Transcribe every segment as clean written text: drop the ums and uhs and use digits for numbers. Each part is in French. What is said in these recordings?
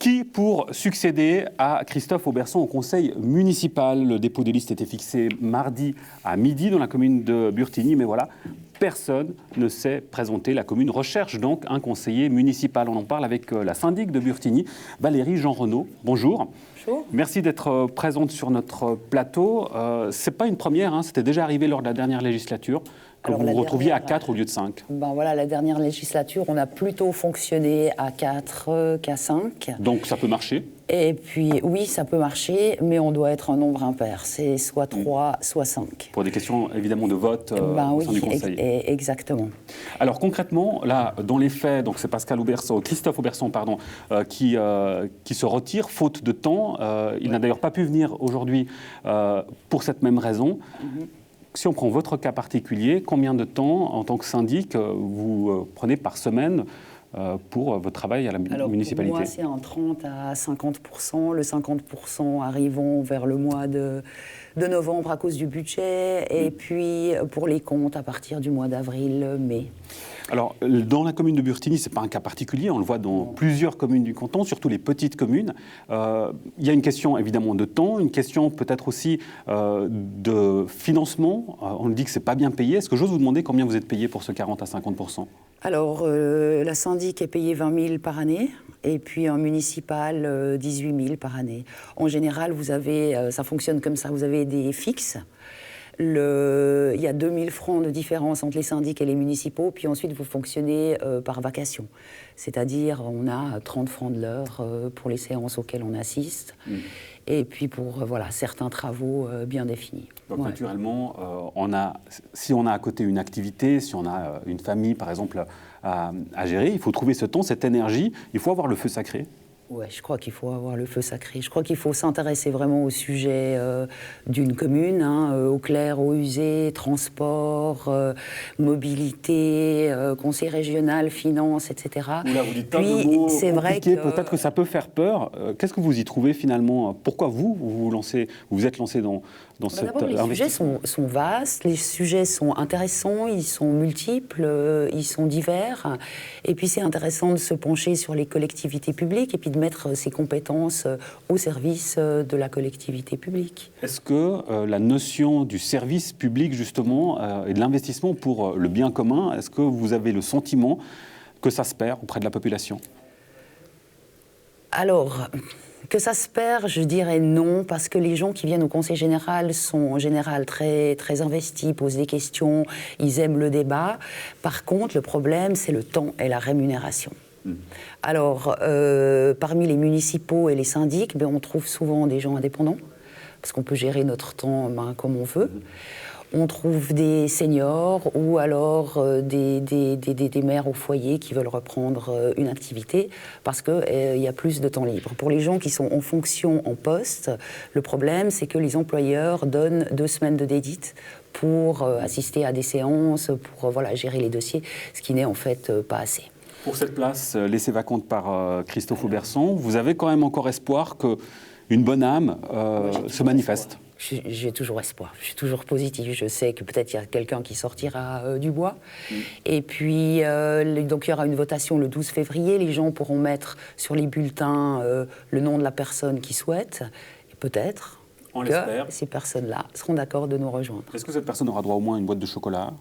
Qui pour succéder à Christophe Auberson au conseil municipal? Le dépôt des listes était fixé mardi à midi dans la commune de Burtigny, mais voilà, personne ne s'est présenté. La commune recherche donc un conseiller municipal. On en parle avec la syndic de Burtigny, Valérie Jean-Renaud. Bonjour. Bonjour. Merci d'être présente sur notre plateau. Ce n'est pas une première, hein, c'était déjà arrivé lors de la dernière législature. Que vous vous retrouviez à 4 au lieu de 5. Ben voilà, la dernière législature, on a plutôt fonctionné à 4 qu'à 5. Donc ça peut marcher? Et puis oui, ça peut marcher, mais on doit être un nombre impair. C'est soit 3, soit 5. Pour des questions évidemment de vote au sein du Conseil. Exactement. Alors concrètement, là, dans les faits, donc c'est Christophe Auberson, qui se retire faute de temps. Il n'a d'ailleurs pas pu venir aujourd'hui pour cette même raison. Si on prend votre cas particulier, combien de temps, en tant que syndic, vous prenez par semaine pour votre travail à la municipalité? Pour moi, c'est en 30 à 50%. Le 50% arrivant vers le mois de novembre à cause du budget. Et puis, pour les comptes, à partir du mois d'avril, mai. Alors, dans la commune de Burtigny, ce n'est pas un cas particulier, on le voit dans plusieurs communes du canton, surtout les petites communes. Il y a une question évidemment de temps, une question peut-être aussi de financement. On dit que ce n'est pas bien payé. Est-ce que j'ose vous demander combien vous êtes payé pour ce 40 à 50%? Alors, la syndic est payée 20 000 par année, et puis en municipal, 18 000 par année. En général, vous avez, ça fonctionne comme ça, vous avez des fixes. Il y a 2 000 francs de différence entre les syndics et les municipaux, puis ensuite vous fonctionnez par vacation. C'est-à-dire, on a 30 francs de l'heure pour les séances auxquelles on assiste, et puis pour certains travaux bien définis. Donc naturellement, si on a à côté une activité, si on a une famille par exemple à gérer, il faut trouver ce temps, cette énergie, il faut avoir le feu sacré. Oui, je crois qu'il faut avoir le feu sacré. Je crois qu'il faut s'intéresser vraiment au sujet d'une commune, au clair, au usé, transport, mobilité, conseil régional, finances, etc. Là, vous dites plein de mots compliqués, peut-être que ça peut faire peur. Qu'est-ce que vous y trouvez finalement? Pourquoi vous vous êtes lancé dans cette D'abord, les sujets sont vastes, les sujets sont intéressants, ils sont multiples, ils sont divers. Et puis c'est intéressant de se pencher sur les collectivités publiques et puis de mettre ses compétences au service de la collectivité publique. Est-ce que la notion du service public, justement, et de l'investissement pour le bien commun, est-ce que vous avez le sentiment que ça se perd auprès de la population? Alors, que ça se perd, je dirais non, parce que les gens qui viennent au conseil général sont en général très, très investis, posent des questions, ils aiment le débat. Par contre, le problème, c'est le temps et la rémunération. Alors, parmi les municipaux et les syndics, on trouve souvent des gens indépendants, parce qu'on peut gérer notre temps comme on veut. On trouve des seniors ou alors des mères au foyer qui veulent reprendre une activité parce qu'il y a plus de temps libre. Pour les gens qui sont en fonction, en poste, le problème, c'est que les employeurs donnent 2 semaines de dédite pour assister à des séances, pour gérer les dossiers, ce qui n'est en fait pas assez. Pour cette place laissée vacante par Christophe Auberson, vous avez quand même encore espoir qu'une bonne âme se manifeste? J'ai toujours espoir, je suis toujours positive. Je sais que peut-être il y a quelqu'un qui sortira du bois. Et puis, donc il y aura une votation le 12 février. Les gens pourront mettre sur les bulletins le nom de la personne qu'ils souhaitent. Et peut-être que ces personnes-là seront d'accord de nous rejoindre. Est-ce que cette personne aura droit au moins à une boîte de chocolat ?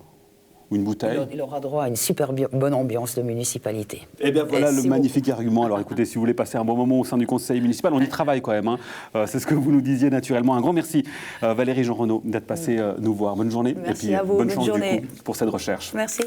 Ou une bouteille? Il aura droit à une super bonne ambiance de municipalité. Eh bien voilà le magnifique argument. Alors écoutez, si vous voulez passer un bon moment au sein du conseil municipal, on y travaille quand même. C'est ce que vous nous disiez naturellement. Un grand merci Valérie Jean-Renaud d'être passée nous voir. Bonne journée. Merci et puis à vous. bonne chance du coup pour cette recherche. Merci.